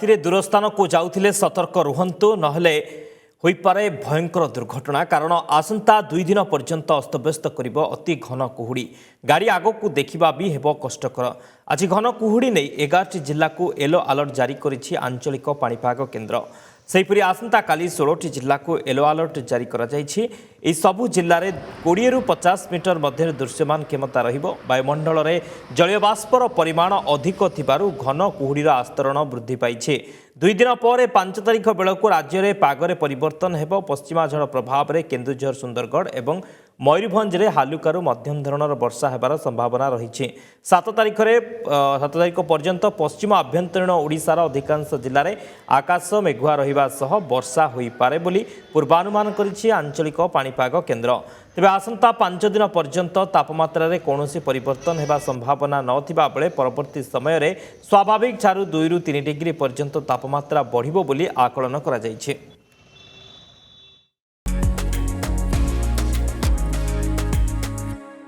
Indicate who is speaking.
Speaker 1: राति दूर स्थान को जाऊे सतर्क रुहतु नहले होइपारे भयंकर दुर्घटना कारण आसंता 2 दिन पर्यंत अस्तव्यस्त करिब अति घन कुहुड़ी गाड़ी आगक देखा भी हेब कष्टकर। आज घन कुहुड़ी नहीं 11 जिला को येलो अलर्ट जारी करिछि आंचलिक पाणीपाग केन्द्र। सेहीपरि आसंता काली 16 जिला को येलो अलर्ट जारी करा जायछि। एही सबु जिल्ला रे 20 रु 50 मीटर मध्य दृश्यमान क्षमता रहिबो। वायुमंडल रे जलीय बाष्पर परिमाण अधिक थिबारु घन कुहुड़ीर आस्तरण वृद्धि पाइछे। 2 दिन पर 5 तारिख बेलू राज्य में पागरे परिवर्तन हेब। पश्चिमा झड़ प्रभाव में केन्दुझर सुंदरगढ़ और मयूरभंज में हालुकारु मध्यम धरणर वर्षा हेबार संभावना रही। 7 तारिख पर्यंत पश्चिम आभ्यंतरीण ओडिशार अधिकांश जिले में आकाश मेघुआ रहिबा सह वर्षा होई पारे बोली पूर्वानुमान करिछि आंचलिक पाणीपाग केन्द्र। तेबे आसंता 5 दिन पर्यंत तापमात्रा रे कौनसी परिवर्तन हेबा संभावना नथिबा बेले परवर्ती समय रे स्वाभाविक ठारू 2 रु 3 डिग्री पर्यंत तापमात्रा बढ़िबो बोली आकलन करा जायछि।